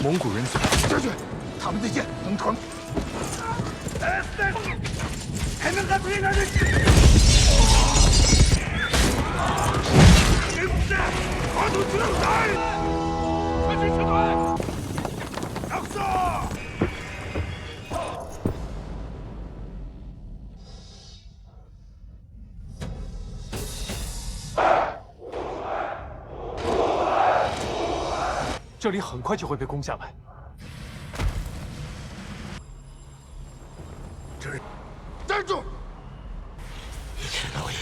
蒙古人走。将军，他们的剑能团。还能干推他的剑。是不是？发动机动弹！全军撤退！让速！ 这里很快就会被攻下来。站住！一切都已。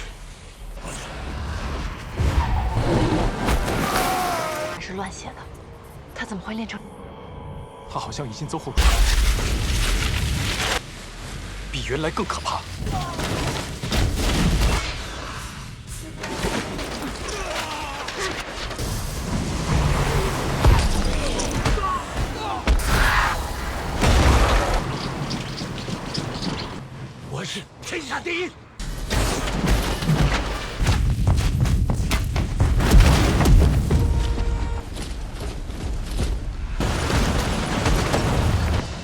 是乱写的，他怎么会练成？他好像已经走火入魔，比原来更可怕。 我是天下第一。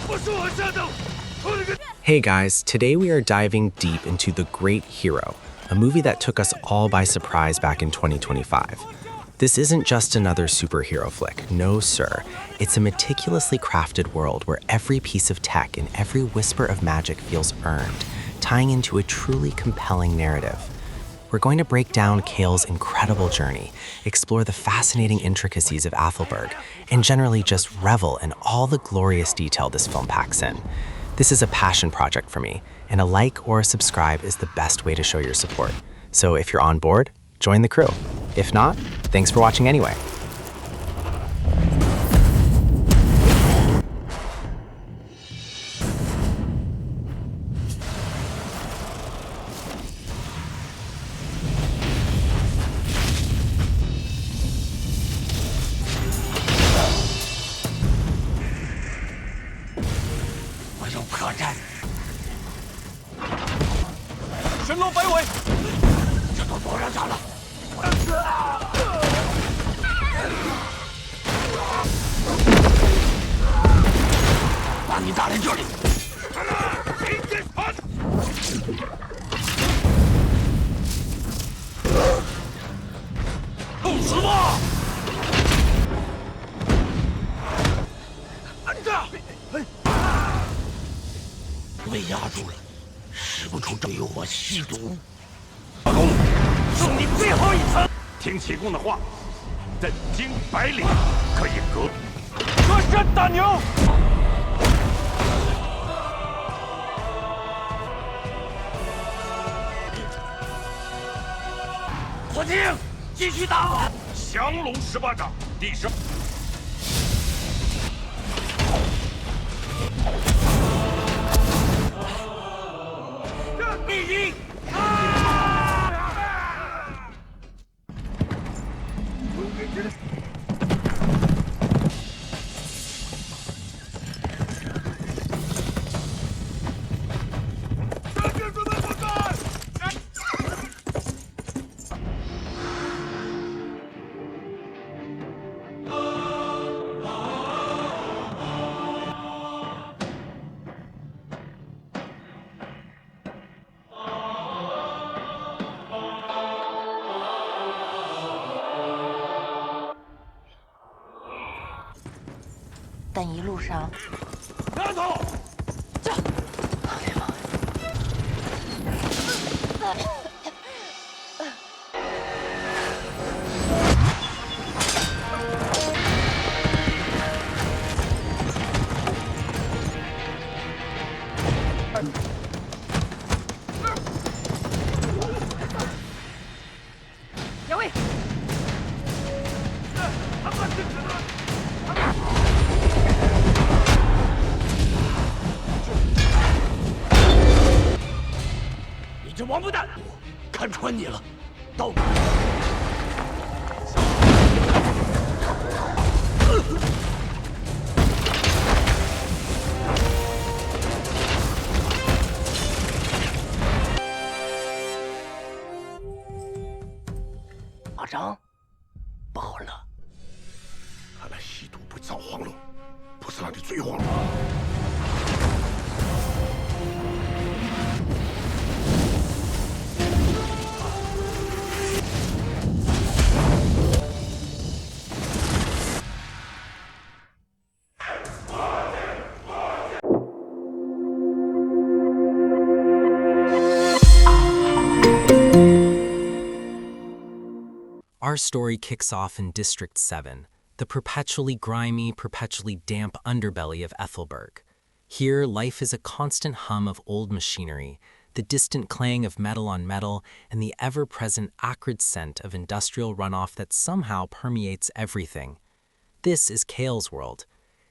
不是我吓到，我那个。 Hey guys, today we are diving deep into The Great Hero, a movie that took us all by surprise back in 2025. This isn't just another superhero flick, no sir. It's a meticulously crafted world where every piece of tech and every whisper of magic feels earned, tying into a truly compelling narrative. We're going to break down Kale's incredible journey, explore the fascinating intricacies of Athelberg, and generally just revel in all the glorious detail this film packs in. This is a passion project for me, and a like or a subscribe is the best way to show your support. So if you're on board, join the crew. If not, thanks for watching anyway.听启公的话，震惊百里，可以革山打牛。火听，继续打！降龙18掌，第10。密音。 但一路上，拿走！这，别忙。杨卫。 这王八蛋，我看穿你了，到。马章，不好了！看来西毒不造黄龙，不是那里最荒。Our story kicks off in District 7, the perpetually grimy, perpetually damp underbelly of Ethelberg. Here, life is a constant hum of old machinery, the distant clang of metal on metal, and the ever-present acrid scent of industrial runoff that somehow permeates everything. This is Kale's world.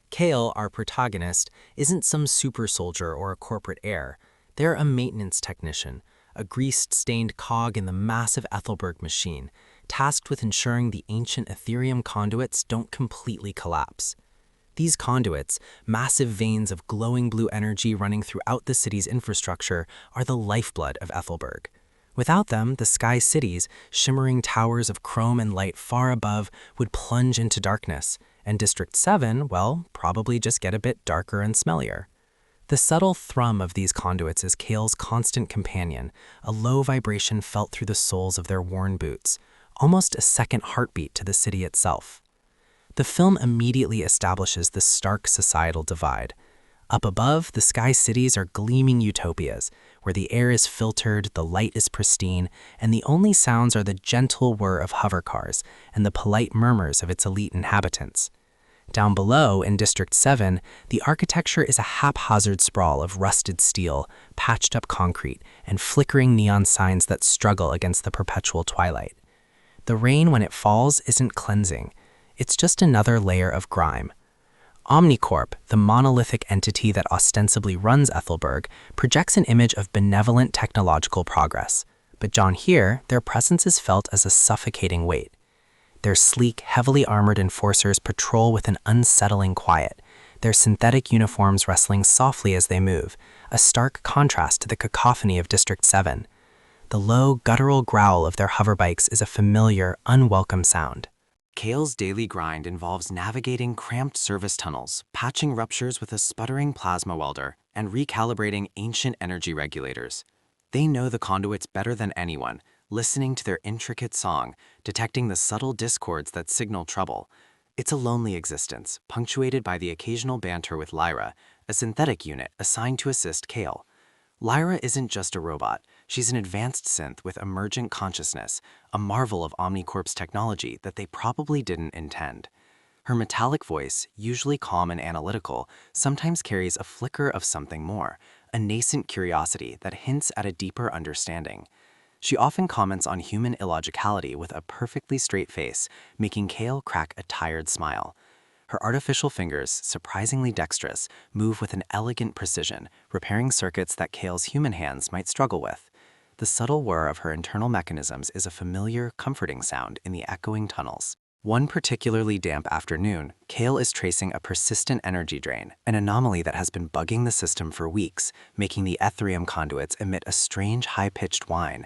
Kale, our protagonist, isn't some super soldier or a corporate heir. They're a maintenance technician, a greased-stained cog in the massive Ethelberg machine, tasked with ensuring the ancient Ethereum conduits don't completely collapse. These conduits, massive veins of glowing blue energy running throughout the city's infrastructure, are the lifeblood of Ethelberg. Without them, the sky cities, shimmering towers of chrome and light far above, would plunge into darkness, and District 7, well, probably just get a bit darker and smellier. The subtle thrum of these conduits is Kale's constant companion, a low vibration felt through the soles of their worn boots, almost a second heartbeat to the city itself. The film immediately establishes this stark societal divide. Up above, the sky cities are gleaming utopias, where the air is filtered, the light is pristine, and the only sounds are the gentle whir of hover cars and the polite murmurs of its elite inhabitants. Down below, in District 7, the architecture is a haphazard sprawl of rusted steel, patched-up concrete, and flickering neon signs that struggle against the perpetual twilight. The rain, when it falls, isn't cleansing. It's just another layer of grime. Omnicorp, the monolithic entity that ostensibly runs Ethelberg, projects an image of benevolent technological progress. But down here, their presence is felt as a suffocating weight. Their sleek, heavily armored enforcers patrol with an unsettling quiet, their synthetic uniforms rustling softly as they move, a stark contrast to the cacophony of District 7. The low, guttural growl of their hoverbikes is a familiar, unwelcome sound. Kale's daily grind involves navigating cramped service tunnels, patching ruptures with a sputtering plasma welder, and recalibrating ancient energy regulators. They know the conduits better than anyone, listening to their intricate song, detecting the subtle discords that signal trouble. It's a lonely existence, punctuated by the occasional banter with Lyra, a synthetic unit assigned to assist Kale. Lyra isn't just a robot. She's an advanced synth with emergent consciousness, a marvel of Omnicorp's technology that they probably didn't intend. Her metallic voice, usually calm and analytical, sometimes carries a flicker of something more, a nascent curiosity that hints at a deeper understanding. She often comments on human illogicality with a perfectly straight face, making Kale crack a tired smile. Her artificial fingers, surprisingly dexterous, move with an elegant precision, repairing circuits that Kale's human hands might struggle with. The subtle whir of her internal mechanisms is a familiar, comforting sound in the echoing tunnels. One particularly damp afternoon, Kale is tracing a persistent energy drain, an anomaly that has been bugging the system for weeks, making the Ethereum conduits emit a strange, high-pitched whine.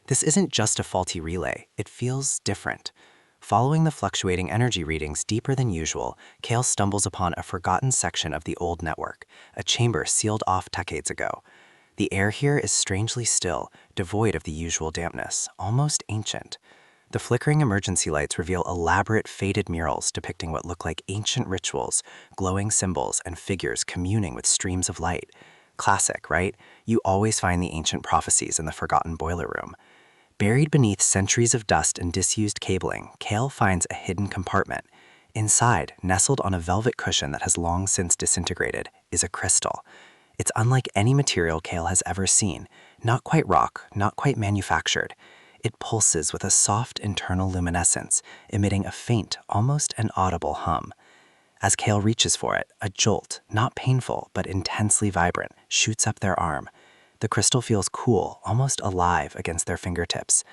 This isn't just a faulty relay, it feels different. Following the fluctuating energy readings deeper than usual, Kale stumbles upon a forgotten section of the old network, a chamber sealed off decades ago. The air here is strangely still, devoid of the usual dampness, almost ancient. The flickering emergency lights reveal elaborate faded murals depicting what look like ancient rituals, glowing symbols, and figures communing with streams of light. Classic, right? You always find the ancient prophecies in the forgotten boiler room. Buried beneath centuries of dust and disused cabling, Kale finds a hidden compartment. Inside, nestled on a velvet cushion that has long since disintegrated, is a crystal. It's unlike any material Kale has ever seen, not quite rock, not quite manufactured. It pulses with a soft internal luminescence, emitting a faint, almost inaudible hum. As Kale reaches for it, a jolt, not painful but intensely vibrant, shoots up their arm. The crystal feels cool, almost alive against their fingertips.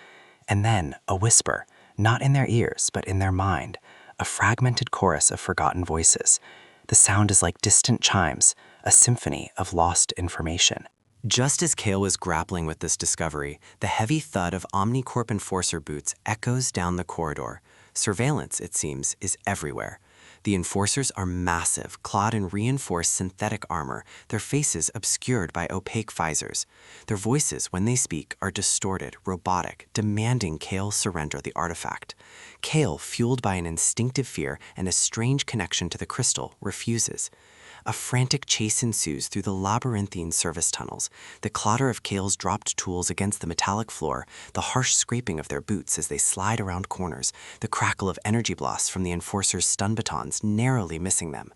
And then, a whisper, not in their ears, but in their mind, a fragmented chorus of forgotten voices. The sound is like distant chimes, a symphony of lost information. Just as Kale was grappling with this discovery, the heavy thud of Omnicorp enforcer boots echoes down the corridor. Surveillance, it seems, is everywhere. The enforcers are massive, clad in reinforced synthetic armor, their faces obscured by opaque visors. Their voices, when they speak, are distorted, robotic, demanding Kale surrender the artifact. Kale, fueled by an instinctive fear and a strange connection to the crystal, refuses. A frantic chase ensues through the labyrinthine service tunnels, the clatter of Kale's dropped tools against the metallic floor, the harsh scraping of their boots as they slide around corners, the crackle of energy blasts from the enforcers' stun batons narrowly missing them.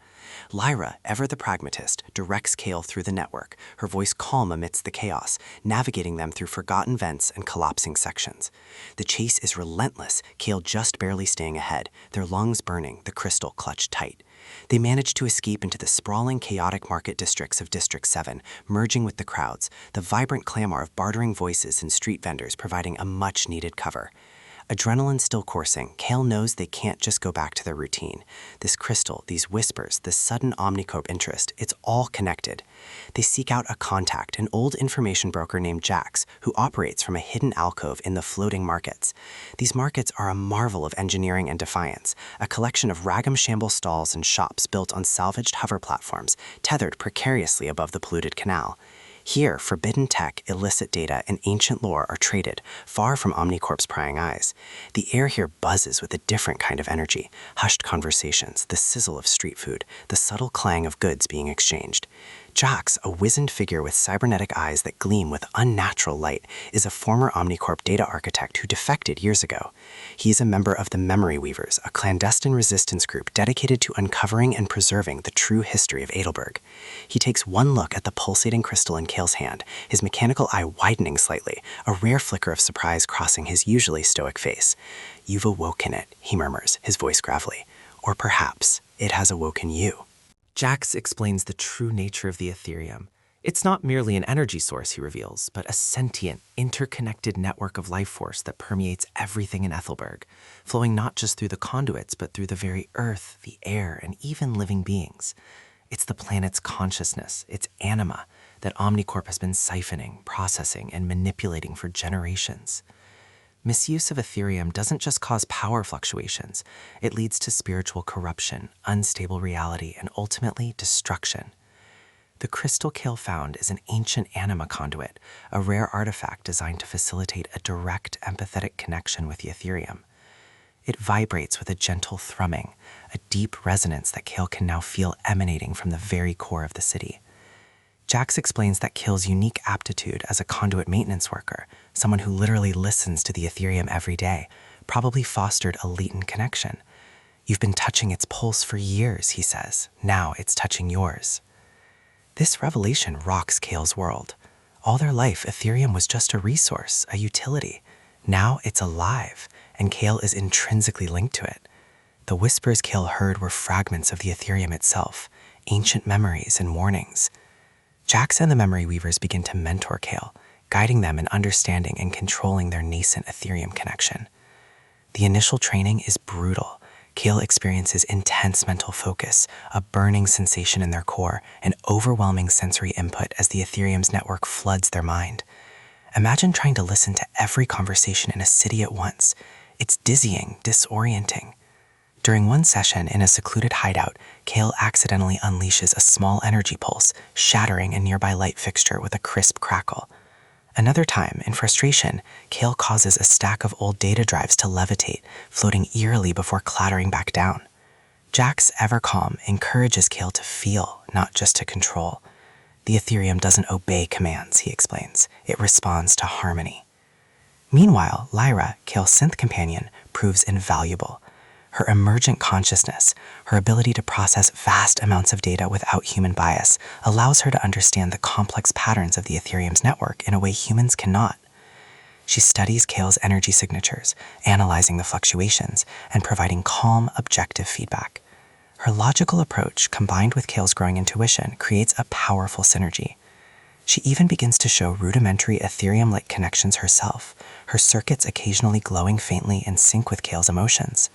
Lyra, ever the pragmatist, directs Kale through the network, her voice calm amidst the chaos, navigating them through forgotten vents and collapsing sections. The chase is relentless, Kale just barely staying ahead, their lungs burning, the crystal clutched tight. They manage to escape into the sprawling, chaotic market districts of District 7, merging with the crowds, the vibrant clamor of bartering voices and street vendors providing a much-needed cover. Adrenaline still coursing, Kale knows they can't just go back to their routine. This crystal, these whispers, this sudden Omnicorp interest, it's all connected. They seek out a contact, an old information broker named Jax, who operates from a hidden alcove in the floating markets. These markets are a marvel of engineering and defiance, a collection of rag'em-shamble stalls and shops built on salvaged hover platforms, tethered precariously above the polluted canal. Here, forbidden tech, illicit data, and ancient lore are traded, far from Omnicorp's prying eyes. The air here buzzes with a different kind of energy, hushed conversations, the sizzle of street food, the subtle clang of goods being exchanged. Jax, a wizened figure with cybernetic eyes that gleam with unnatural light, is a former Omnicorp data architect who defected years ago. He is a member of the Memory Weavers, a clandestine resistance group dedicated to uncovering and preserving the true history of Adelberg. He takes one look at the pulsating crystal in Kale's hand, his mechanical eye widening slightly, a rare flicker of surprise crossing his usually stoic face. "You've awoken it," he murmurs, his voice gravelly. "Or perhaps it has awoken you." Jax explains the true nature of the Ethereum. It's not merely an energy source, he reveals, but a sentient, interconnected network of life force that permeates everything in Ethelberg, flowing not just through the conduits, but through the very earth, the air, and even living beings. It's the planet's consciousness, its anima, that Omnicorp has been siphoning, processing, and manipulating for generations. Misuse of Ethereum doesn't just cause power fluctuations, it leads to spiritual corruption, unstable reality, and ultimately destruction. The crystal Kale found is an ancient anima conduit, a rare artifact designed to facilitate a direct, empathetic connection with the Ethereum. It vibrates with a gentle thrumming, a deep resonance that Kale can now feel emanating from the very core of the city. Jax explains that Kale's unique aptitude as a conduit maintenance worker, someone who literally listens to the Ethereum every day, probably fostered a latent connection. "You've been touching its pulse for years," he says. "Now it's touching yours." This revelation rocks Kale's world. All their life, Ethereum was just a resource, a utility. Now it's alive, and Kale is intrinsically linked to it. The whispers Kale heard were fragments of the Ethereum itself, ancient memories and warnings. Jax and the Memory Weavers begin to mentor Kale, guiding them in understanding and controlling their nascent Ethereum connection. The initial training is brutal. Kale experiences intense mental focus, a burning sensation in their core, and overwhelming sensory input as the Ethereum's network floods their mind. Imagine trying to listen to every conversation in a city at once. It's dizzying, disorienting. During one session in a secluded hideout, Kale accidentally unleashes a small energy pulse, shattering a nearby light fixture with a crisp crackle. Another time, in frustration, Kale causes a stack of old data drives to levitate, floating eerily before clattering back down. Jax, ever calm, encourages Kale to feel, not just to control. The Ethereum doesn't obey commands, he explains. It responds to harmony. Meanwhile, Lyra, Kale's synth companion, proves invaluable. Her emergent consciousness, her ability to process vast amounts of data without human bias, allows her to understand the complex patterns of the Ethereum's network in a way humans cannot. She studies Kale's energy signatures, analyzing the fluctuations, and providing calm, objective feedback. Her logical approach, combined with Kale's growing intuition, creates a powerful synergy. She even begins to show rudimentary Ethereum-like connections herself, her circuits occasionally glowing faintly in sync with Kale's emotions.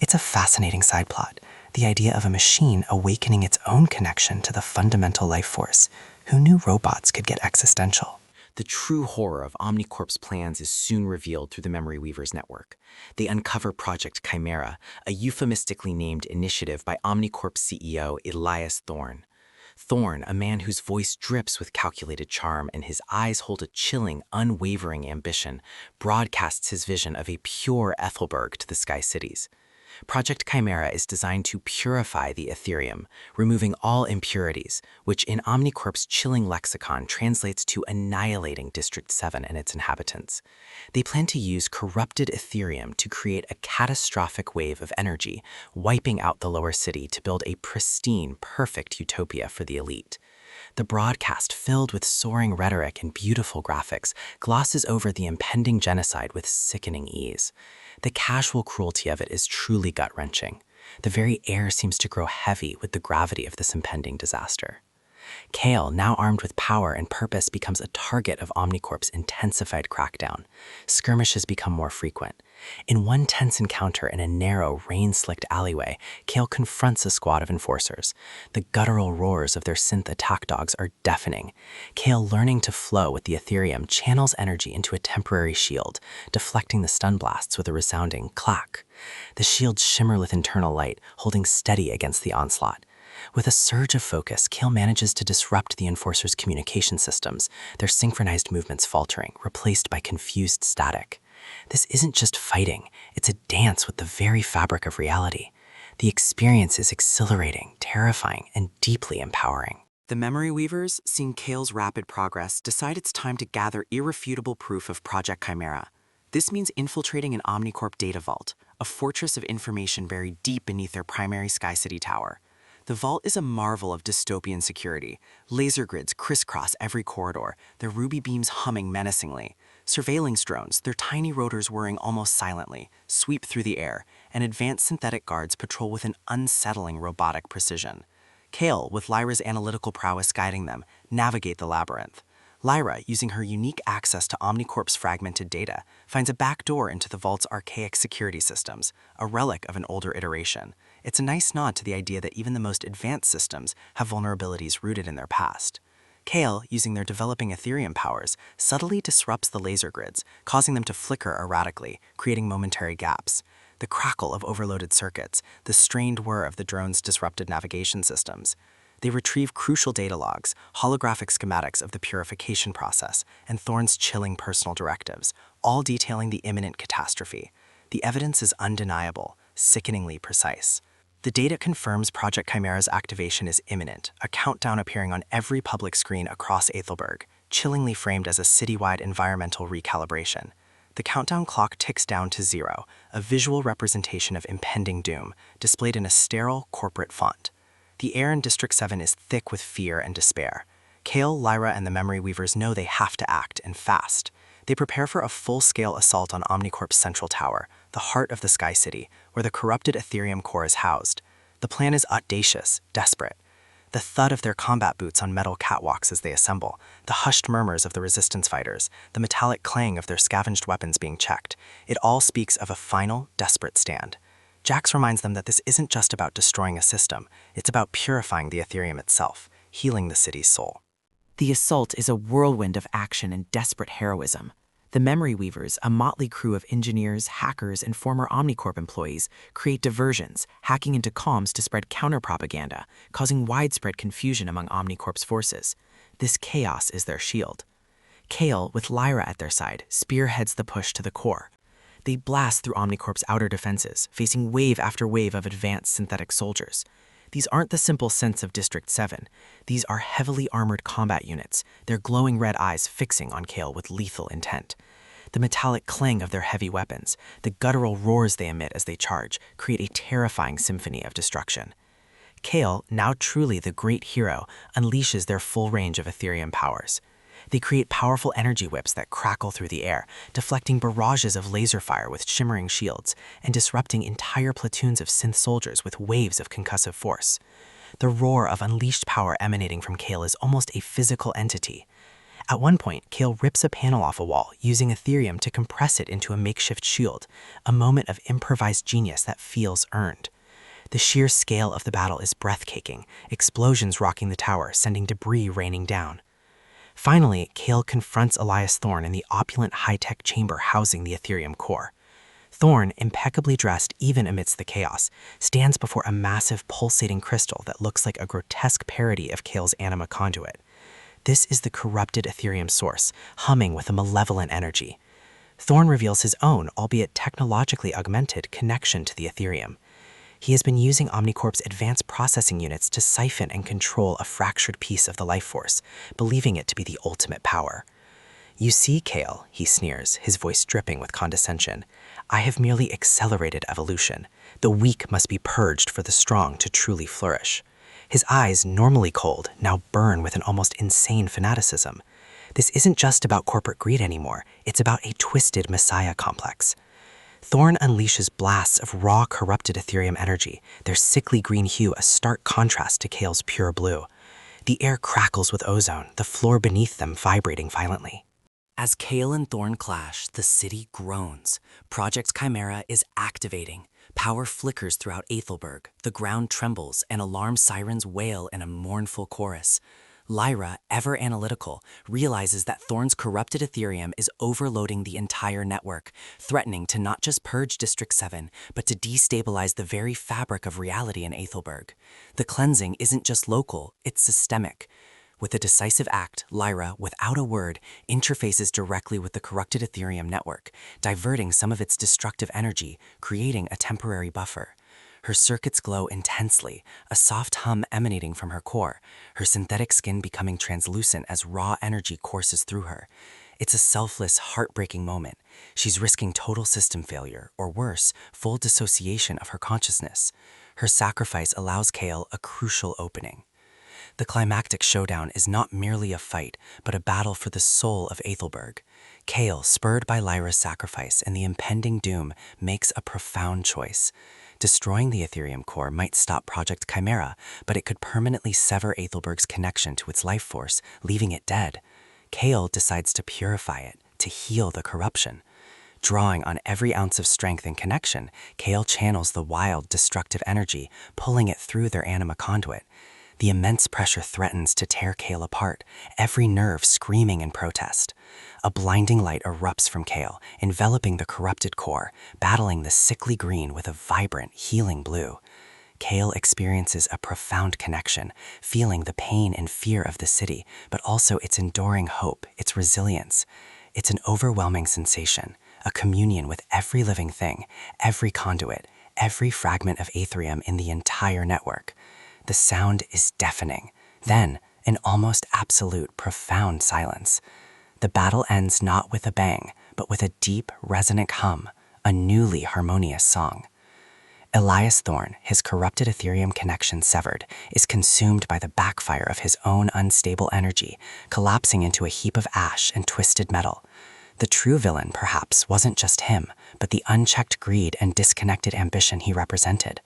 It's a fascinating side plot, the idea of a machine awakening its own connection to the fundamental life force. Who knew robots could get existential? The true horror of Omnicorp's plans is soon revealed through the Memory Weavers network. They uncover Project Chimera, a euphemistically named initiative by Omnicorp CEO Elias Thorne. Thorne, a man whose voice drips with calculated charm and his eyes hold a chilling, unwavering ambition, broadcasts his vision of a pure Ethelberg to the Sky Cities. Project Chimera is designed to purify the Ethereum, removing all impurities, which in Omnicorp's chilling lexicon translates to annihilating District 7 and its inhabitants. They plan to use corrupted Ethereum to create a catastrophic wave of energy, wiping out the lower city to build a pristine, perfect utopia for the elite. The broadcast, filled with soaring rhetoric and beautiful graphics, glosses over the impending genocide with sickening ease. The casual cruelty of it is truly gut-wrenching. The very air seems to grow heavy with the gravity of this impending disaster. Kale, now armed with power and purpose, becomes a target of Omnicorp's intensified crackdown. Skirmishes become more frequent. In one tense encounter in a narrow, rain-slicked alleyway, Kale confronts a squad of enforcers. The guttural roars of their synth attack dogs are deafening. Kale, learning to flow with the Ethereum, channels energy into a temporary shield, deflecting the stun blasts with a resounding clack. The shields shimmer with internal light, holding steady against the onslaught. With a surge of focus, Kale manages to disrupt the enforcers' communication systems, their synchronized movements faltering, replaced by confused static. This isn't just fighting, it's a dance with the very fabric of reality. The experience is exhilarating, terrifying, and deeply empowering. The Memory Weavers, seeing Kale's rapid progress, decide it's time to gather irrefutable proof of Project Chimera. This means infiltrating an Omnicorp data vault, a fortress of information buried deep beneath their primary Sky City tower. The vault is a marvel of dystopian security. Laser grids crisscross every corridor, their ruby beams humming menacingly. Surveillance drones, their tiny rotors whirring almost silently, sweep through the air, and advanced synthetic guards patrol with an unsettling robotic precision. Kale, with Lyra's analytical prowess guiding them, navigate the labyrinth. Lyra, using her unique access to Omnicorp's fragmented data, finds a backdoor into the vault's archaic security systems, a relic of an older iteration. It's a nice nod to the idea that even the most advanced systems have vulnerabilities rooted in their past. Kale, using their developing Ethereum powers, subtly disrupts the laser grids, causing them to flicker erratically, creating momentary gaps. The crackle of overloaded circuits, the strained whir of the drone's disrupted navigation systems. They retrieve crucial data logs, holographic schematics of the purification process, and Thorne's chilling personal directives, all detailing the imminent catastrophe. The evidence is undeniable, sickeningly precise. The data confirms Project Chimera's activation is imminent, a countdown appearing on every public screen across Ethelberg, chillingly framed as a citywide environmental recalibration. The countdown clock ticks down to 0, a visual representation of impending doom, displayed in a sterile, corporate font. The air in District 7 is thick with fear and despair. Kale, Lyra, and the Memory Weavers know they have to act, and fast. They prepare for a full-scale assault on Omnicorp's central tower, the heart of the Sky City, where the corrupted Ethereum core is housed. The plan is audacious, desperate. The thud of their combat boots on metal catwalks as they assemble, the hushed murmurs of the resistance fighters, the metallic clang of their scavenged weapons being checked, it all speaks of a final, desperate stand. Jax reminds them that this isn't just about destroying a system, it's about purifying the Ethereum itself, healing the city's soul. The assault is a whirlwind of action and desperate heroism. The Memory Weavers, a motley crew of engineers, hackers, and former Omnicorp employees, create diversions, hacking into comms to spread counter-propaganda, causing widespread confusion among Omnicorp's forces. This chaos is their shield. Kale, with Lyra at their side, spearheads the push to the core. They blast through Omnicorp's outer defenses, facing wave after wave of advanced synthetic soldiers. These aren't the simple synths of District 7. These are heavily armored combat units, their glowing red eyes fixing on Kale with lethal intent. The metallic clang of their heavy weapons, the guttural roars they emit as they charge, create a terrifying symphony of destruction. Kale, now truly the great hero, unleashes their full range of Ethereum powers. They create powerful energy whips that crackle through the air, deflecting barrages of laser fire with shimmering shields, and disrupting entire platoons of synth soldiers with waves of concussive force. The roar of unleashed power emanating from Kale is almost a physical entity. At one point, Kale rips a panel off a wall, using Ethereum to compress it into a makeshift shield, a moment of improvised genius that feels earned. The sheer scale of the battle is breathtaking, explosions rocking the tower, sending debris raining down. Finally, Kale confronts Elias Thorne in the opulent high-tech chamber housing the Ethereum core. Thorne, impeccably dressed even amidst the chaos, stands before a massive pulsating crystal that looks like a grotesque parody of Kale's anima conduit. This is the corrupted Ethereum source, humming with a malevolent energy. Thorne reveals his own, albeit technologically augmented, connection to the Ethereum. He has been using Omnicorp's advanced processing units to siphon and control a fractured piece of the life force, believing it to be the ultimate power. "You see, Kale," he sneers, his voice dripping with condescension, "I have merely accelerated evolution. The weak must be purged for the strong to truly flourish." His eyes, normally cold, now burn with an almost insane fanaticism. This isn't just about corporate greed anymore, it's about a twisted messiah complex. Thorne unleashes blasts of raw, corrupted Ethereum energy, their sickly green hue a stark contrast to Kale's pure blue. The air crackles with ozone, the floor beneath them vibrating violently. As Kale and Thorne clash, the city groans. Project Chimera is activating. Power flickers throughout Aethelberg, the ground trembles, and alarm sirens wail in a mournful chorus. Lyra, ever analytical, realizes that Thorne's corrupted Ethereum is overloading the entire network, threatening to not just purge District 7, but to destabilize the very fabric of reality in Aethelberg. The cleansing isn't just local, it's systemic. With a decisive act, Lyra, without a word, interfaces directly with the corrupted Ethereum network, diverting some of its destructive energy, creating a temporary buffer. Her circuits glow intensely, a soft hum emanating from her core, her synthetic skin becoming translucent as raw energy courses through her. It's a selfless, heartbreaking moment. She's risking total system failure, or worse, full dissociation of her consciousness. Her sacrifice allows Kale a crucial opening. The climactic showdown is not merely a fight, but a battle for the soul of Aethelberg. Kale, spurred by Lyra's sacrifice and the impending doom, makes a profound choice. Destroying the Ethereum core might stop Project Chimera, but it could permanently sever Aethelberg's connection to its life force, leaving it dead. Kale decides to purify it, to heal the corruption. Drawing on every ounce of strength and connection, Kale channels the wild, destructive energy, pulling it through their anima conduit. The immense pressure threatens to tear Kale apart, every nerve screaming in protest. A blinding light erupts from Kale, enveloping the corrupted core, battling the sickly green with a vibrant, healing blue. Kale experiences a profound connection, feeling the pain and fear of the city, but also its enduring hope, its resilience. It's an overwhelming sensation, a communion with every living thing, every conduit, every fragment of Aetherium in the entire network. The sound is deafening. Then, an almost absolute, profound silence. The battle ends not with a bang, but with a deep, resonant hum, a newly harmonious song. Elias Thorne, his corrupted Ethereum connection severed, is consumed by the backfire of his own unstable energy, collapsing into a heap of ash and twisted metal. The true villain, perhaps, wasn't just him, but the unchecked greed and disconnected ambition he represented.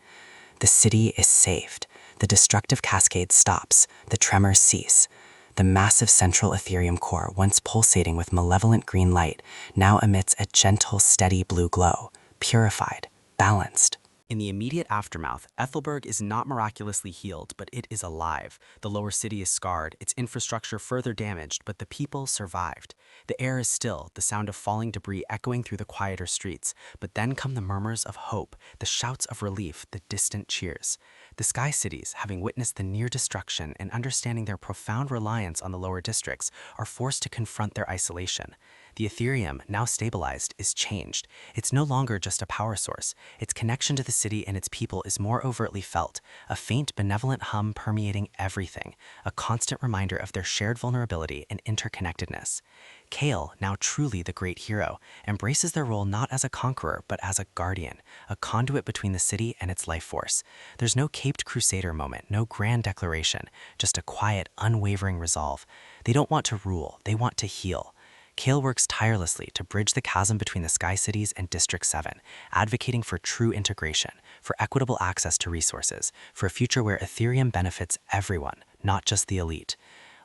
The city is saved. The destructive cascade stops, the tremors cease. The massive central Ethereum core, once pulsating with malevolent green light, now emits a gentle, steady blue glow, purified, balanced. In the immediate aftermath, Aethelberg is not miraculously healed, but it is alive. The lower city is scarred, its infrastructure further damaged, but the people survived. The air is still, the sound of falling debris echoing through the quieter streets. But then come the murmurs of hope, the shouts of relief, the distant cheers. The Sky Cities, having witnessed the near destruction and understanding their profound reliance on the lower districts, are forced to confront their isolation. The Ethereum, now stabilized, is changed. It's no longer just a power source. Its connection to the city and its people is more overtly felt, a faint, benevolent hum permeating everything, a constant reminder of their shared vulnerability and interconnectedness. Kale, now truly the great hero, embraces their role not as a conqueror, but as a guardian, a conduit between the city and its life force. There's no caped crusader moment, no grand declaration, just a quiet, unwavering resolve. They don't want to rule, they want to heal. Kale works tirelessly to bridge the chasm between the Sky Cities and District 7, advocating for true integration, for equitable access to resources, for a future where Ethereum benefits everyone, not just the elite.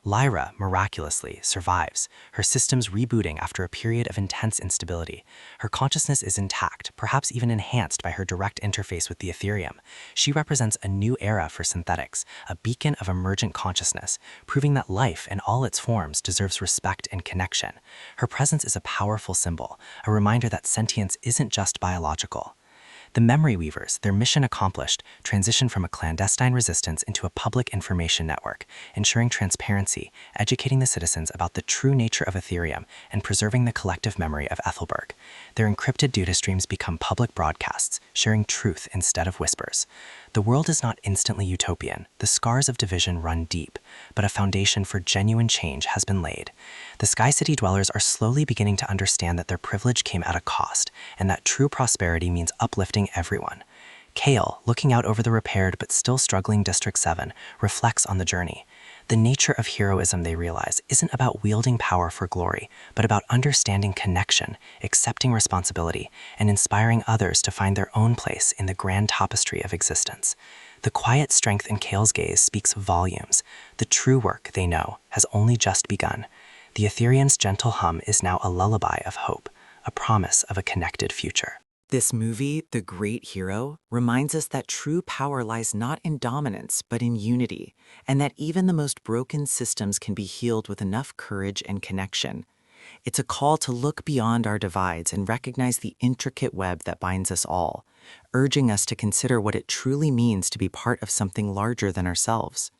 Lyra, miraculously, survives, her systems rebooting after a period of intense instability. Her consciousness is intact, perhaps even enhanced by her direct interface with the Ethereum. She represents a new era for synthetics, a beacon of emergent consciousness, proving that life in all its forms deserves respect and connection. Her presence is a powerful symbol, a reminder that sentience isn't just biological. The Memory Weavers, their mission accomplished, transitioned from a clandestine resistance into a public information network, ensuring transparency, educating the citizens about the true nature of Ethereum, and preserving the collective memory of Ethelberg. Their encrypted data streams become public broadcasts, sharing truth instead of whispers. The world is not instantly utopian. The scars of division run deep, but a foundation for genuine change has been laid. The Sky City dwellers are slowly beginning to understand that their privilege came at a cost, and that true prosperity means uplifting everyone. Kale, looking out over the repaired but still struggling District 7, reflects on the journey. The nature of heroism, they realize, isn't about wielding power for glory, but about understanding connection, accepting responsibility, and inspiring others to find their own place in the grand tapestry of existence. The quiet strength in Kale's gaze speaks volumes. The true work, they know, has only just begun. The Ethereum's gentle hum is now a lullaby of hope, a promise of a connected future. This movie, The Great Hero, reminds us that true power lies not in dominance, but in unity, and that even the most broken systems can be healed with enough courage and connection. It's a call to look beyond our divides and recognize the intricate web that binds us all, urging us to consider what it truly means to be part of something larger than ourselves.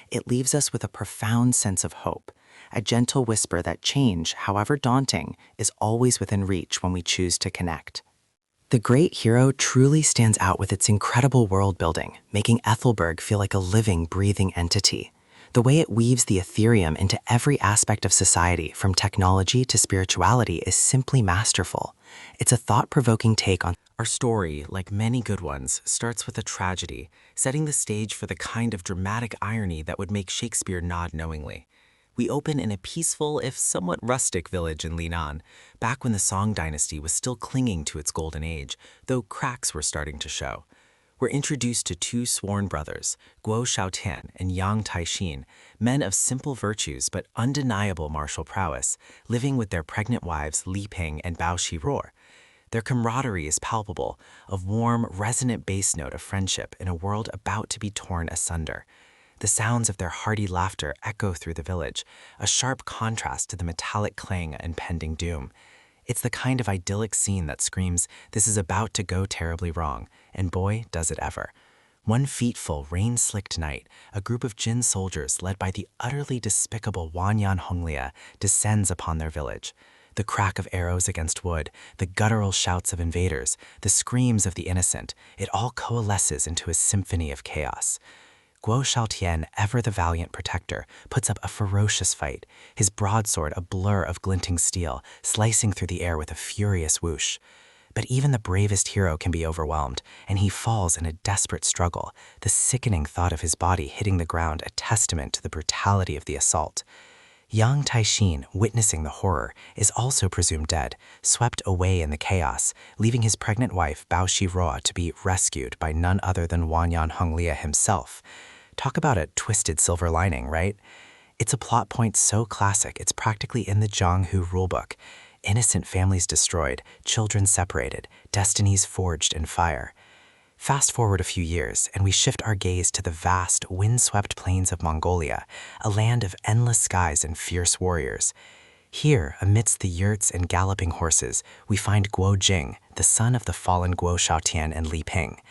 It leaves us with a profound sense of hope, a gentle whisper that change, however daunting, is always within reach when we choose to connect. The Great Hero truly stands out with its incredible world building, making Ethelberg feel like a living, breathing entity. The way it weaves the Ethereum into every aspect of society, from technology to spirituality, is simply masterful. It's a thought-provoking take on our story, like many good ones, starts with a tragedy, setting the stage for the kind of dramatic irony that would make Shakespeare nod knowingly. We open in a peaceful, if somewhat rustic village in Linan, back when the Song dynasty was still clinging to its golden age, though cracks were starting to show. We're introduced to two sworn brothers, Guo Xiaotian and Yang Taixin, men of simple virtues but undeniable martial prowess, living with their pregnant wives Li Ping and Bao Shiror. Their camaraderie is palpable, a warm, resonant bass note of friendship in a world about to be torn asunder. The sounds of their hearty laughter echo through the village, a sharp contrast to the metallic clang and impending doom. It's the kind of idyllic scene that screams, "This is about to go terribly wrong," and boy, does it ever. One fateful, rain-slicked night, a group of Jin soldiers led by the utterly despicable Wanyan Honglia descends upon their village. The crack of arrows against wood, the guttural shouts of invaders, the screams of the innocent, it all coalesces into a symphony of chaos. Guo Xiaotian, ever the valiant protector, puts up a ferocious fight, his broadsword a blur of glinting steel, slicing through the air with a furious whoosh. But even the bravest hero can be overwhelmed, and he falls in a desperate struggle, the sickening thought of his body hitting the ground a testament to the brutality of the assault. Yang Taixin, witnessing the horror, is also presumed dead, swept away in the chaos, leaving his pregnant wife Bao Shiror to be rescued by none other than Wanyan Honglia himself. Talk about a twisted silver lining, right? It's a plot point so classic it's practically in the Zhanghu rulebook. Innocent families destroyed, children separated, destinies forged in fire. Fast forward a few years, and we shift our gaze to the vast, wind-swept plains of Mongolia, a land of endless skies and fierce warriors. Here, amidst the yurts and galloping horses, we find Guo Jing, the son of the fallen Guo Xiaotian and Li Ping.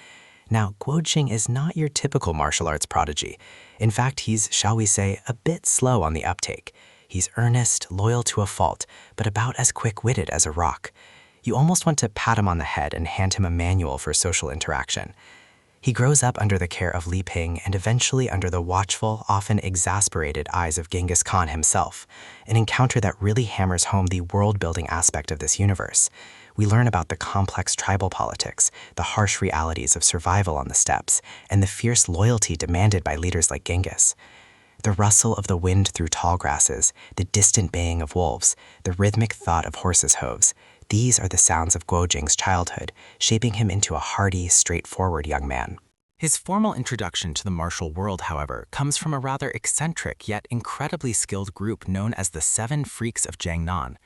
Now, Guo Jing is not your typical martial arts prodigy. In fact, he's, shall we say, a bit slow on the uptake. He's earnest, loyal to a fault, but about as quick-witted as a rock. You almost want to pat him on the head and hand him a manual for social interaction. He grows up under the care of Li Ping and eventually under the watchful, often exasperated eyes of Genghis Khan himself, an encounter that really hammers home the world-building aspect of this universe. We learn about the complex tribal politics, the harsh realities of survival on the steppes, and the fierce loyalty demanded by leaders like Genghis. The rustle of the wind through tall grasses, the distant baying of wolves, the rhythmic thud of horses' hooves, these are the sounds of Guo Jing's childhood, shaping him into a hardy, straightforward young man. His formal introduction to the martial world, however, comes from a rather eccentric yet incredibly skilled group known as the Seven Freaks of Jiangnan.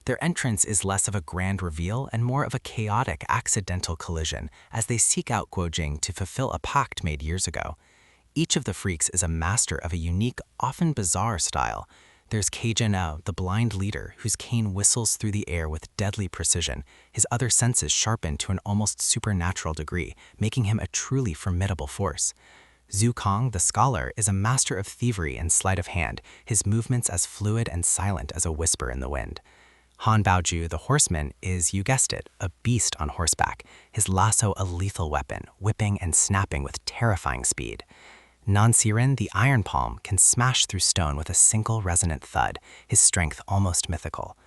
Their entrance is less of a grand reveal and more of a chaotic, accidental collision as they seek out Guojing to fulfill a pact made years ago. Each of the freaks is a master of a unique, often bizarre style. There's Kei Zhenao, the blind leader, whose cane whistles through the air with deadly precision, his other senses sharpened to an almost supernatural degree, making him a truly formidable force. Zhu Kong, the scholar, is a master of thievery and sleight of hand, his movements as fluid and silent as a whisper in the wind. Han Baoju, the horseman, is, you guessed it, a beast on horseback, his lasso a lethal weapon, whipping and snapping with terrifying speed. Nan Xiren, the Iron Palm, can smash through stone with a single resonant thud, his strength almost mythical.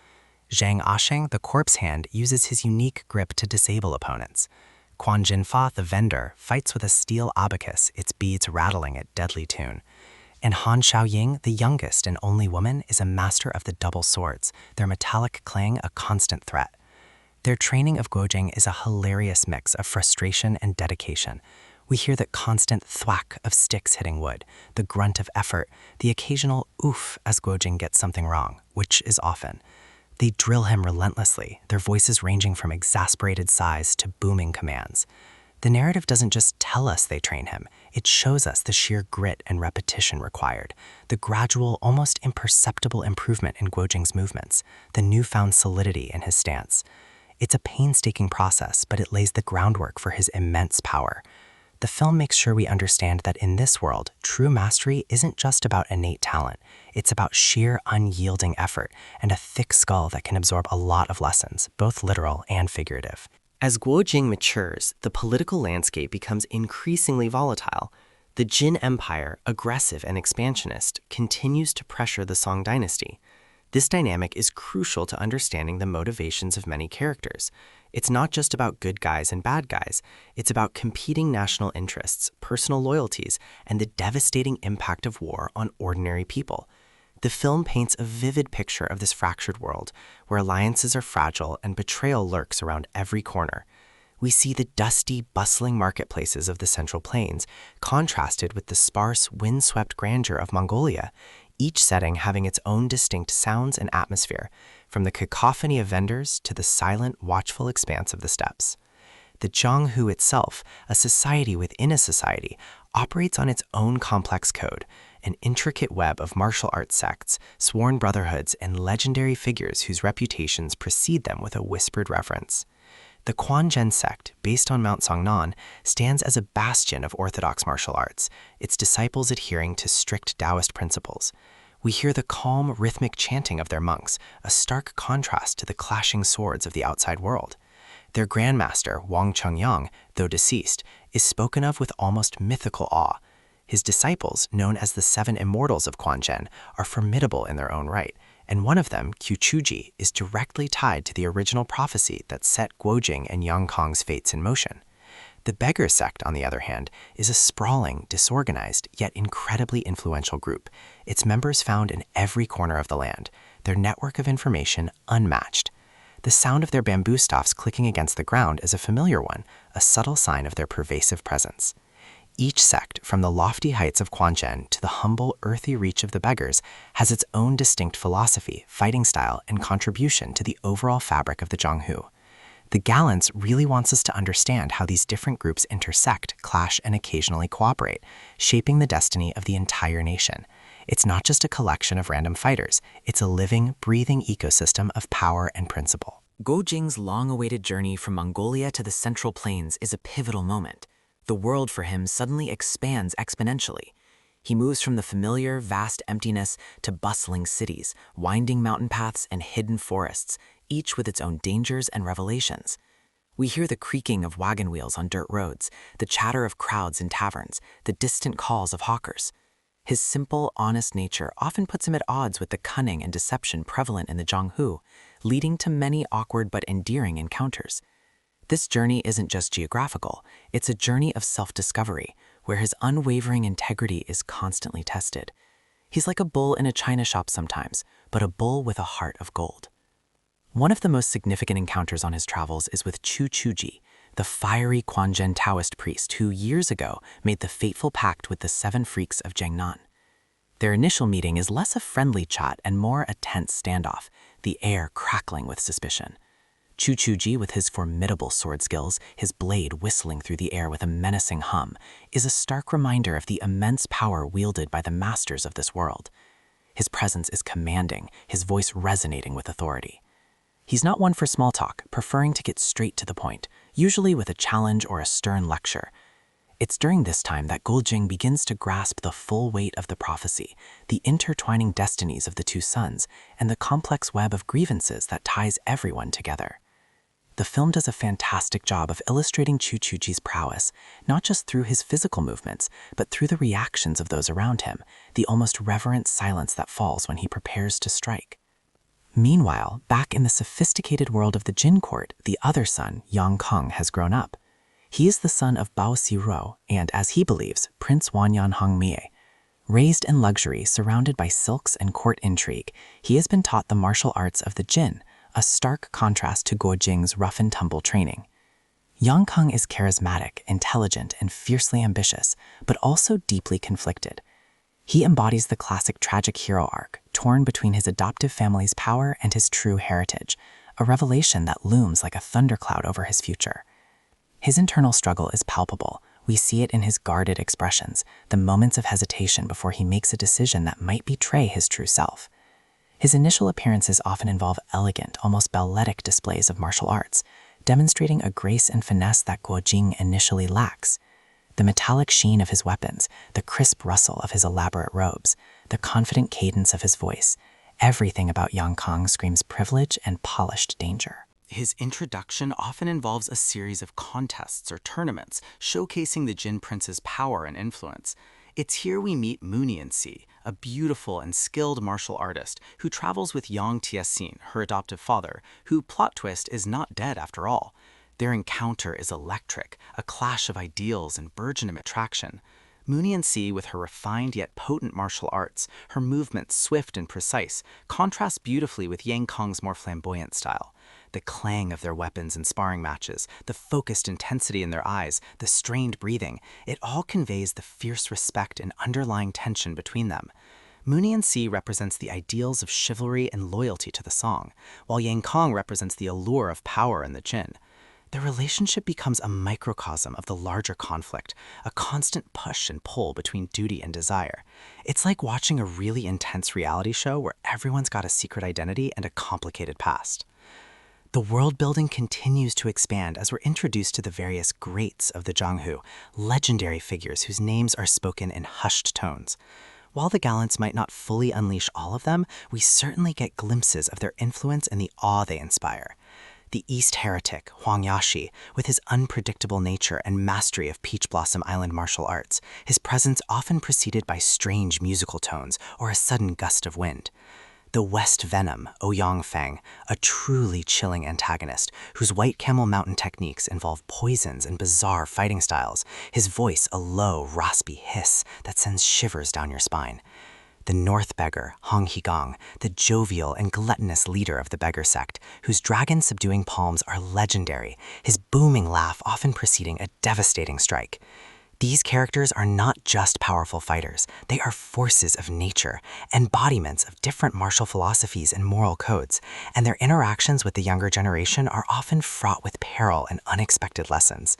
Zhang Asheng, the Corpse Hand, uses his unique grip to disable opponents. Quan Jinfa, the Vendor, fights with a steel abacus, its beads rattling at deadly tune. And Han Xiaoying, the youngest and only woman, is a master of the double swords, their metallic clang a constant threat. Their training of Guojing is a hilarious mix of frustration and dedication. We hear that constant thwack of sticks hitting wood, the grunt of effort, the occasional oof as Guojing gets something wrong, which is often. They drill him relentlessly, their voices ranging from exasperated sighs to booming commands. The narrative doesn't just tell us they train him, it shows us the sheer grit and repetition required, the gradual, almost imperceptible improvement in Guojing's movements, the newfound solidity in his stance. It's a painstaking process, but it lays the groundwork for his immense power. The film makes sure we understand that in this world, true mastery isn't just about innate talent. It's about sheer, unyielding effort and a thick skull that can absorb a lot of lessons, both literal and figurative. As Guojing matures, the political landscape becomes increasingly volatile. The Jin Empire, aggressive and expansionist, continues to pressure the Song dynasty. This dynamic is crucial to understanding the motivations of many characters. It's not just about good guys and bad guys. It's about competing national interests, personal loyalties, and the devastating impact of war on ordinary people. The film paints a vivid picture of this fractured world, where alliances are fragile and betrayal lurks around every corner. We see the dusty, bustling marketplaces of the Central Plains, contrasted with the sparse, windswept grandeur of Mongolia, each setting having its own distinct sounds and atmosphere, from the cacophony of vendors to the silent, watchful expanse of the steppes. The Jianghu itself, a society within a society, operates on its own complex code, an intricate web of martial arts sects, sworn brotherhoods, and legendary figures whose reputations precede them with a whispered reverence. The Quanzhen sect, based on Mount Songnan, stands as a bastion of orthodox martial arts, its disciples adhering to strict Taoist principles. We hear the calm, rhythmic chanting of their monks, a stark contrast to the clashing swords of the outside world. Their grandmaster, Wang Chengyang, though deceased, is spoken of with almost mythical awe. His disciples, known as the Seven Immortals of Quanzhen, are formidable in their own right, and one of them, Qiuchuji, is directly tied to the original prophecy that set Guojing and Yang Kong's fates in motion. The Beggar sect, on the other hand, is a sprawling, disorganized, yet incredibly influential group, its members found in every corner of the land, their network of information unmatched. The sound of their bamboo staffs clicking against the ground is a familiar one, a subtle sign of their pervasive presence. Each sect, from the lofty heights of Quanzhen to the humble, earthy reach of the beggars, has its own distinct philosophy, fighting style, and contribution to the overall fabric of the Jianghu. The Gallants really wants us to understand how these different groups intersect, clash, and occasionally cooperate, shaping the destiny of the entire nation. It's not just a collection of random fighters, it's a living, breathing ecosystem of power and principle. Guojing's long-awaited journey from Mongolia to the Central Plains is a pivotal moment. The world for him suddenly expands exponentially. He moves from the familiar, vast emptiness to bustling cities, winding mountain paths, and hidden forests, each with its own dangers and revelations. We hear the creaking of wagon wheels on dirt roads, the chatter of crowds in taverns, the distant calls of hawkers. His simple, honest nature often puts him at odds with the cunning and deception prevalent in the Jianghu, leading to many awkward but endearing encounters. This journey isn't just geographical, it's a journey of self-discovery, where his unwavering integrity is constantly tested. He's like a bull in a china shop sometimes, but a bull with a heart of gold. One of the most significant encounters on his travels is with Qiuchuji, the fiery Quanzhen Taoist priest who years ago made the fateful pact with the 7 freaks of Jiangnan. Their initial meeting is less a friendly chat and more a tense standoff, the air crackling with suspicion. Chu Chuji, with his formidable sword skills, his blade whistling through the air with a menacing hum, is a stark reminder of the immense power wielded by the masters of this world. His presence is commanding, his voice resonating with authority. He's not one for small talk, preferring to get straight to the point, usually with a challenge or a stern lecture. It's during this time that Guojing begins to grasp the full weight of the prophecy, the intertwining destinies of the 2 sons, and the complex web of grievances that ties everyone together. The film does a fantastic job of illustrating Chu Chuji's prowess, not just through his physical movements, but through the reactions of those around him, the almost reverent silence that falls when he prepares to strike. Meanwhile, back in the sophisticated world of the Jin court, the other son, Yang Kong, has grown up. He is the son of Bao Xirou and, as he believes, Prince Wanyan Hongmie. Raised in luxury, surrounded by silks and court intrigue, he has been taught the martial arts of the Jin, a stark contrast to Guojing's rough-and-tumble training. Yang Kong is charismatic, intelligent, and fiercely ambitious, but also deeply conflicted. He embodies the classic tragic hero arc, torn between his adoptive family's power and his true heritage, a revelation that looms like a thundercloud over his future. His internal struggle is palpable. We see it in his guarded expressions, the moments of hesitation before he makes a decision that might betray his true self. His initial appearances often involve elegant, almost balletic displays of martial arts, demonstrating a grace and finesse that Guojing initially lacks. The metallic sheen of his weapons, the crisp rustle of his elaborate robes, the confident cadence of his voice, everything about Yang Kong screams privilege and polished danger. His introduction often involves a series of contests or tournaments, showcasing the Jin Prince's power and influence. It's here we meet Munianxi, a beautiful and skilled martial artist who travels with Yang Tiesin, her adoptive father, who, plot twist, is not dead after all. Their encounter is electric, a clash of ideals and burgeoning attraction. Munianxi, with her refined yet potent martial arts, her movements swift and precise, contrasts beautifully with Yang Kong's more flamboyant style. The clang of their weapons in sparring matches, the focused intensity in their eyes, the strained breathing, it all conveys the fierce respect and underlying tension between them. Munianxi represents the ideals of chivalry and loyalty to the song, while Yang Kong represents the allure of power in the Jin. The relationship becomes a microcosm of the larger conflict, a constant push and pull between duty and desire. It's like watching a really intense reality show where everyone's got a secret identity and a complicated past. The world building continues to expand as we're introduced to the various greats of the Jianghu, legendary figures whose names are spoken in hushed tones. While the Gallants might not fully unleash all of them, we certainly get glimpses of their influence and the awe they inspire. The East heretic, Huang Yashi, with his unpredictable nature and mastery of Peach Blossom Island martial arts, his presence often preceded by strange musical tones or a sudden gust of wind. The West Venom, Ouyang Feng, a truly chilling antagonist, whose White Camel Mountain techniques involve poisons and bizarre fighting styles, his voice a low, raspy hiss that sends shivers down your spine. The North Beggar, Hong Higang, the jovial and gluttonous leader of the beggar sect, whose dragon-subduing palms are legendary, his booming laugh often preceding a devastating strike. These characters are not just powerful fighters, they are forces of nature, embodiments of different martial philosophies and moral codes, and their interactions with the younger generation are often fraught with peril and unexpected lessons.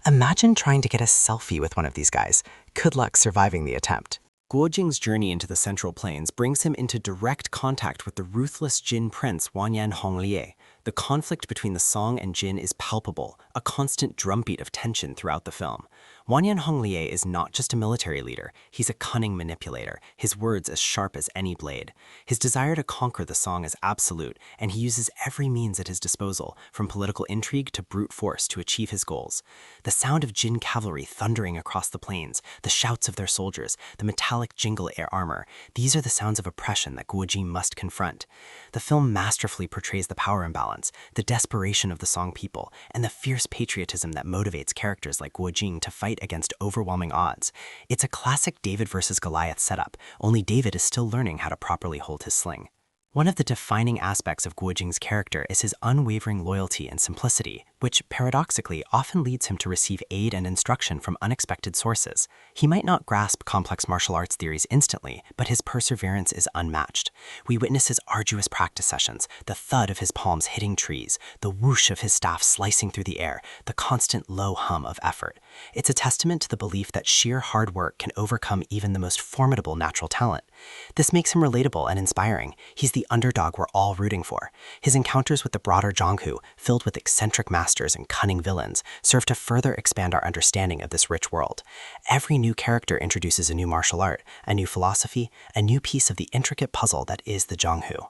Imagine trying to get a selfie with one of these guys. Good luck surviving the attempt. Guojing's journey into the Central Plains brings him into direct contact with the ruthless Jin prince Wanyan Honglie. The conflict between the Song and Jin is palpable, a constant drumbeat of tension throughout the film. Wanyan Honglie is not just a military leader, he's a cunning manipulator, his words as sharp as any blade. His desire to conquer the Song is absolute, and he uses every means at his disposal, from political intrigue to brute force, to achieve his goals. The sound of Jin cavalry thundering across the plains, the shouts of their soldiers, the metallic jingle air armor, these are the sounds of oppression that Guojing must confront. The film masterfully portrays the power imbalance, the desperation of the Song people, and the fierce patriotism that motivates characters like Guojing to fight against overwhelming odds. It's a classic David versus Goliath setup, only David is still learning how to properly hold his sling. One of the defining aspects of Guojing's character is his unwavering loyalty and simplicity, which paradoxically often leads him to receive aid and instruction from unexpected sources. He might not grasp complex martial arts theories instantly, but his perseverance is unmatched. We witness his arduous practice sessions, the thud of his palms hitting trees, the whoosh of his staff slicing through the air, the constant low hum of effort. It's a testament to the belief that sheer hard work can overcome even the most formidable natural talent. This makes him relatable and inspiring. He's the underdog we're all rooting for. His encounters with the broader Zhonghu, filled with eccentric masters and cunning villains, serve to further expand our understanding of this rich world. Every new character introduces a new martial art, a new philosophy, a new piece of the intricate puzzle that is the Zhonghu.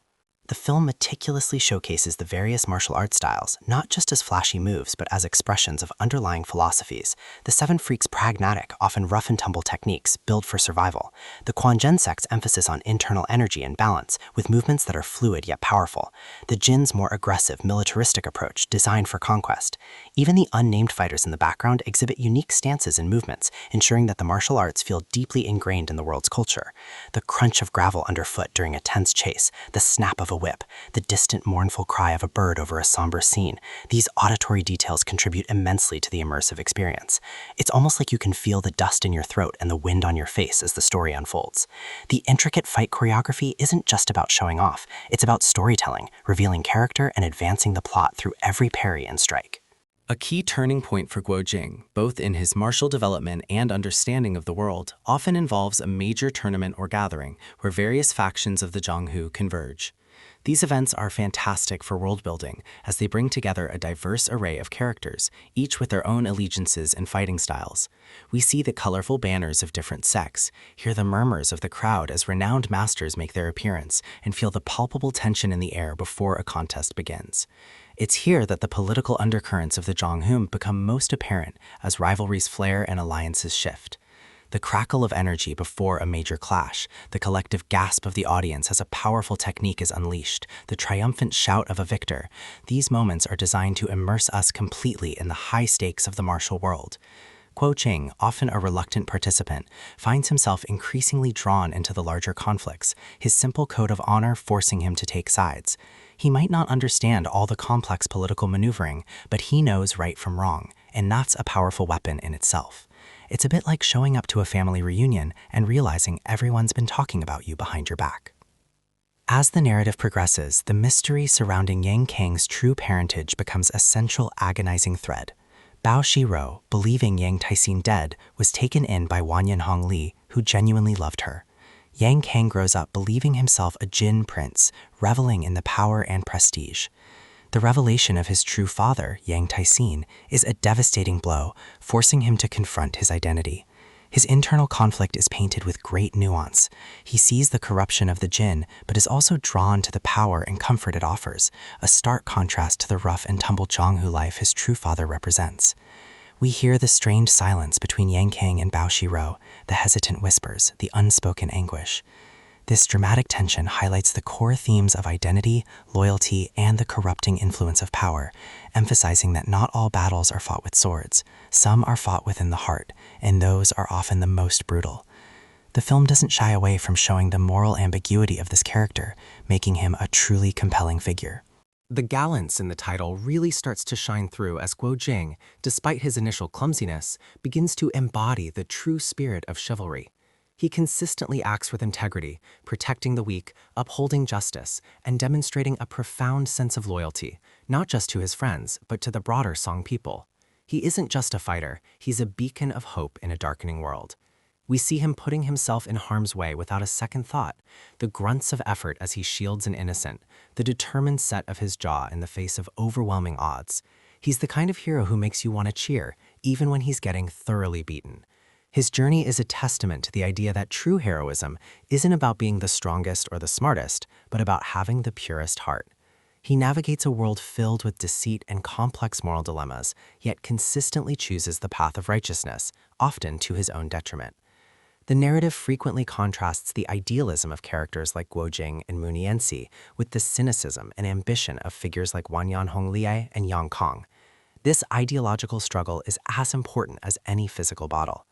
The film meticulously showcases the various martial art styles, not just as flashy moves, but as expressions of underlying philosophies. The Seven Freaks' pragmatic, often rough-and-tumble techniques build for survival. The Quan Zhen sect's emphasis on internal energy and balance, with movements that are fluid yet powerful. The Jin's more aggressive, militaristic approach, designed for conquest. Even the unnamed fighters in the background exhibit unique stances and movements, ensuring that the martial arts feel deeply ingrained in the world's culture. The crunch of gravel underfoot during a tense chase, the snap of a whip, the distant mournful cry of a bird over a somber scene. These auditory details contribute immensely to the immersive experience. It's almost like you can feel the dust in your throat and the wind on your face as the story unfolds. The intricate fight choreography isn't just about showing off, it's about storytelling, revealing character, and advancing the plot through every parry and strike. A key turning point for Guo Jing, both in his martial development and understanding of the world, often involves a major tournament or gathering where various factions of the Zhonghu converge. These events are fantastic for world building as they bring together a diverse array of characters, each with their own allegiances and fighting styles. We see the colorful banners of different sects, hear the murmurs of the crowd as renowned masters make their appearance, and feel the palpable tension in the air before a contest begins. It's here that the political undercurrents of the Zhonghu become most apparent as rivalries flare and alliances shift. The crackle of energy before a major clash, the collective gasp of the audience as a powerful technique is unleashed, the triumphant shout of a victor, these moments are designed to immerse us completely in the high stakes of the martial world. Guo Jing, often a reluctant participant, finds himself increasingly drawn into the larger conflicts, his simple code of honor forcing him to take sides. He might not understand all the complex political maneuvering, but he knows right from wrong, and that's a powerful weapon in itself. It's a bit like showing up to a family reunion and realizing everyone's been talking about you behind your back. As the narrative progresses, the mystery surrounding Yang Kang's true parentage becomes a central agonizing thread. Bao Shiro, believing Yang Taixin dead, was taken in by Wanyan Hongli, who genuinely loved her. Yang Kang grows up believing himself a Jin prince, reveling in the power and prestige. The revelation of his true father, Yang Taixin, is a devastating blow, forcing him to confront his identity. His internal conflict is painted with great nuance. He sees the corruption of the Jin, but is also drawn to the power and comfort it offers, a stark contrast to the rough and tumble Zhonghu life his true father represents. We hear the strained silence between Yang Kang and Bao Shiro, the hesitant whispers, the unspoken anguish. This dramatic tension highlights the core themes of identity, loyalty, and the corrupting influence of power, emphasizing that not all battles are fought with swords. Some are fought within the heart, and those are often the most brutal. The film doesn't shy away from showing the moral ambiguity of this character, making him a truly compelling figure. The Gallants in the title really starts to shine through as Guo Jing, despite his initial clumsiness, begins to embody the true spirit of chivalry. He consistently acts with integrity, protecting the weak, upholding justice, and demonstrating a profound sense of loyalty, not just to his friends, but to the broader Song people. He isn't just a fighter, he's a beacon of hope in a darkening world. We see him putting himself in harm's way without a second thought, the grunts of effort as he shields an innocent, the determined set of his jaw in the face of overwhelming odds. He's the kind of hero who makes you want to cheer, even when he's getting thoroughly beaten. His journey is a testament to the idea that true heroism isn't about being the strongest or the smartest, but about having the purest heart. He navigates a world filled with deceit and complex moral dilemmas, yet consistently chooses the path of righteousness, often to his own detriment. The narrative frequently contrasts the idealism of characters like Guo Jing and Mu Nianxi with the cynicism and ambition of figures like Wanyan Honglie and Yang Kang. This ideological struggle is as important as any physical battle.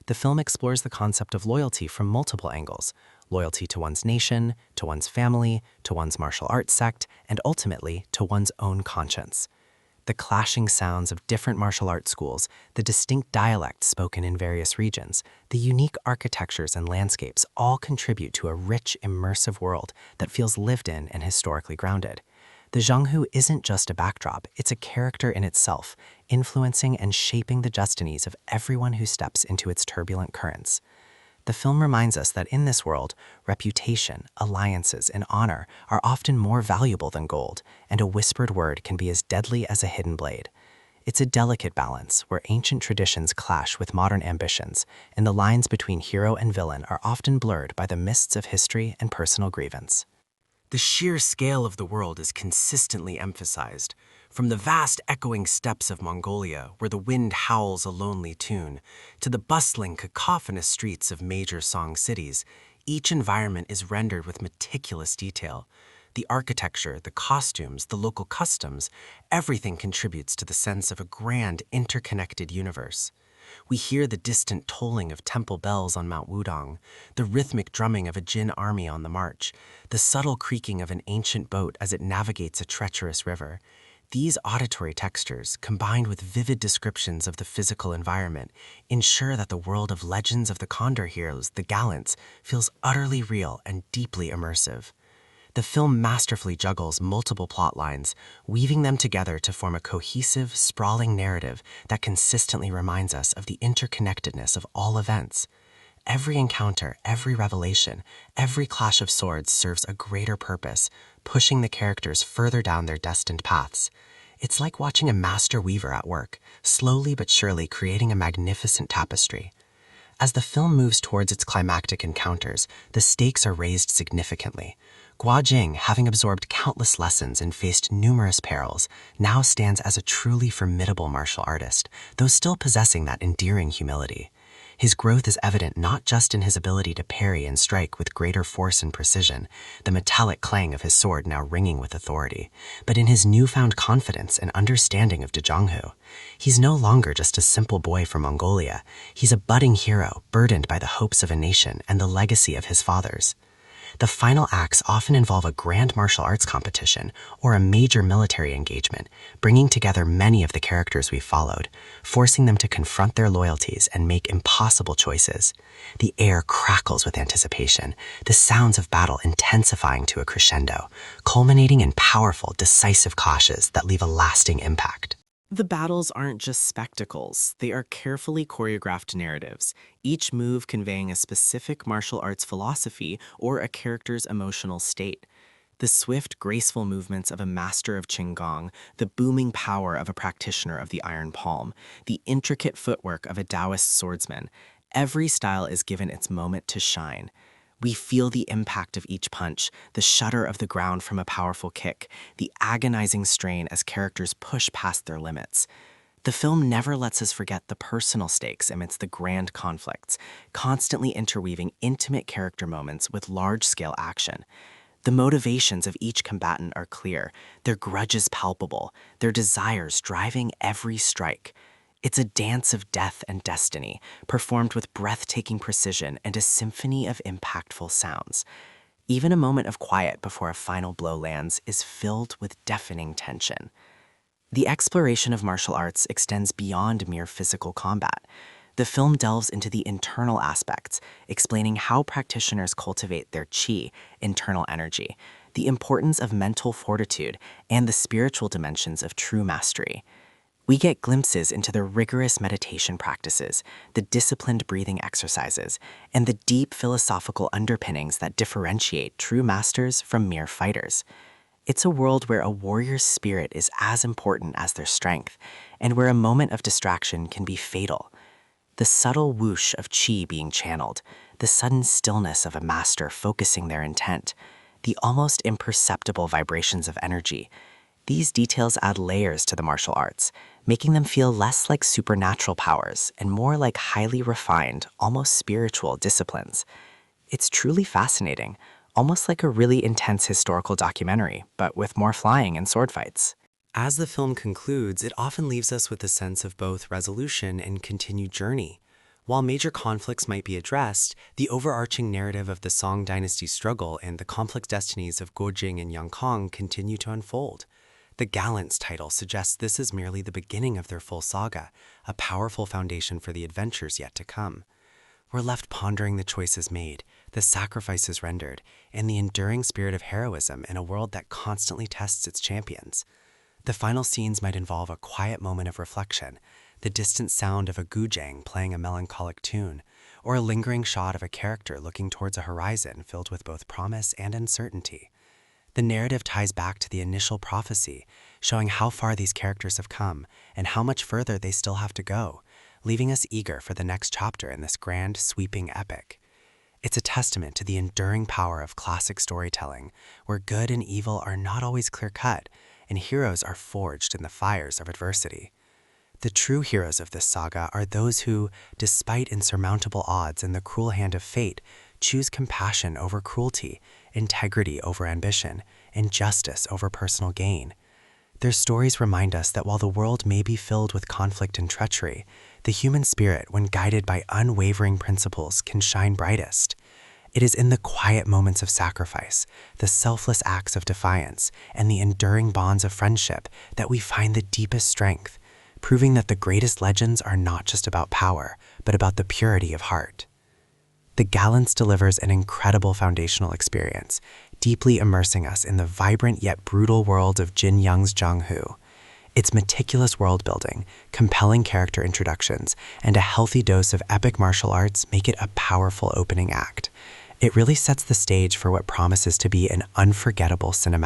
The film explores the concept of loyalty from multiple angles: loyalty to one's nation, to one's family, to one's martial arts sect, and ultimately to one's own conscience. The clashing sounds of different martial arts schools, the distinct dialects spoken in various regions, the unique architectures and landscapes all contribute to a rich, immersive world that feels lived in and historically grounded. The Zhanghu isn't just a backdrop, it's a character in itself, influencing and shaping the destinies of everyone who steps into its turbulent currents. The film reminds us that in this world, reputation, alliances, and honor are often more valuable than gold, and a whispered word can be as deadly as a hidden blade. It's a delicate balance where ancient traditions clash with modern ambitions, and the lines between hero and villain are often blurred by the mists of history and personal grievance. The sheer scale of the world is consistently emphasized. From the vast echoing steppes of Mongolia, where the wind howls a lonely tune, to the bustling, cacophonous streets of major Song cities, each environment is rendered with meticulous detail. The architecture, the costumes, the local customs, everything contributes to the sense of a grand, interconnected universe. We hear the distant tolling of temple bells on Mount Wudong, the rhythmic drumming of a Jin army on the march, the subtle creaking of an ancient boat as it navigates a treacherous river. These auditory textures, combined with vivid descriptions of the physical environment, ensure that the world of Legends of the Condor Heroes, the Gallants, feels utterly real and deeply immersive. The film masterfully juggles multiple plot lines, weaving them together to form a cohesive, sprawling narrative that consistently reminds us of the interconnectedness of all events. Every encounter, every revelation, every clash of swords serves a greater purpose, pushing the characters further down their destined paths. It's like watching a master weaver at work, slowly but surely creating a magnificent tapestry. As the film moves towards its climactic encounters, the stakes are raised significantly. Gua Jing, having absorbed countless lessons and faced numerous perils, now stands as a truly formidable martial artist, though still possessing that endearing humility. His growth is evident not just in his ability to parry and strike with greater force and precision, the metallic clang of his sword now ringing with authority, but in his newfound confidence and understanding of Dezhonghu. He's no longer just a simple boy from Mongolia. He's a budding hero, burdened by the hopes of a nation and the legacy of his fathers. The final acts often involve a grand martial arts competition or a major military engagement, bringing together many of the characters we've followed, forcing them to confront their loyalties and make impossible choices. The air crackles with anticipation, the sounds of battle intensifying to a crescendo, culminating in powerful, decisive clashes that leave a lasting impact. The battles aren't just spectacles, they are carefully choreographed narratives, each move conveying a specific martial arts philosophy or a character's emotional state. The swift, graceful movements of a master of Qinggong, the booming power of a practitioner of the Iron Palm, the intricate footwork of a Taoist swordsman, every style is given its moment to shine. We feel the impact of each punch, the shudder of the ground from a powerful kick, the agonizing strain as characters push past their limits. The film never lets us forget the personal stakes amidst the grand conflicts, constantly interweaving intimate character moments with large-scale action. The motivations of each combatant are clear, their grudges palpable, their desires driving every strike. It's a dance of death and destiny, performed with breathtaking precision and a symphony of impactful sounds. Even a moment of quiet before a final blow lands is filled with deafening tension. The exploration of martial arts extends beyond mere physical combat. The film delves into the internal aspects, explaining how practitioners cultivate their qi, internal energy, the importance of mental fortitude, and the spiritual dimensions of true mastery. We get glimpses into the rigorous meditation practices, the disciplined breathing exercises, and the deep philosophical underpinnings that differentiate true masters from mere fighters. It's a world where a warrior's spirit is as important as their strength, and where a moment of distraction can be fatal. The subtle whoosh of qi being channeled, the sudden stillness of a master focusing their intent, the almost imperceptible vibrations of energy. These details add layers to the martial arts, making them feel less like supernatural powers and more like highly refined, almost spiritual disciplines. It's truly fascinating, almost like a really intense historical documentary, but with more flying and sword fights. As the film concludes, it often leaves us with a sense of both resolution and continued journey. While major conflicts might be addressed, the overarching narrative of the Song Dynasty's struggle and the complex destinies of Guojing and Yangkang continue to unfold. The Gallants title suggests this is merely the beginning of their full saga, a powerful foundation for the adventures yet to come. We're left pondering the choices made, the sacrifices rendered, and the enduring spirit of heroism in a world that constantly tests its champions. The final scenes might involve a quiet moment of reflection, the distant sound of a gujang playing a melancholic tune, or a lingering shot of a character looking towards a horizon filled with both promise and uncertainty. The narrative ties back to the initial prophecy, showing how far these characters have come and how much further they still have to go, leaving us eager for the next chapter in this grand, sweeping epic. It's a testament to the enduring power of classic storytelling, where good and evil are not always clear-cut, and heroes are forged in the fires of adversity. The true heroes of this saga are those who, despite insurmountable odds and the cruel hand of fate, choose compassion over cruelty, integrity over ambition, and justice over personal gain. Their stories remind us that while the world may be filled with conflict and treachery, the human spirit, when guided by unwavering principles, can shine brightest. It is in the quiet moments of sacrifice, the selfless acts of defiance, and the enduring bonds of friendship that we find the deepest strength, proving that the greatest legends are not just about power, but about the purity of heart. The Gallants delivers an incredible foundational experience, deeply immersing us in the vibrant yet brutal world of Jin Young's Zhang-Hu. Its meticulous world-building, compelling character introductions, and a healthy dose of epic martial arts make it a powerful opening act. It really sets the stage for what promises to be an unforgettable cinematic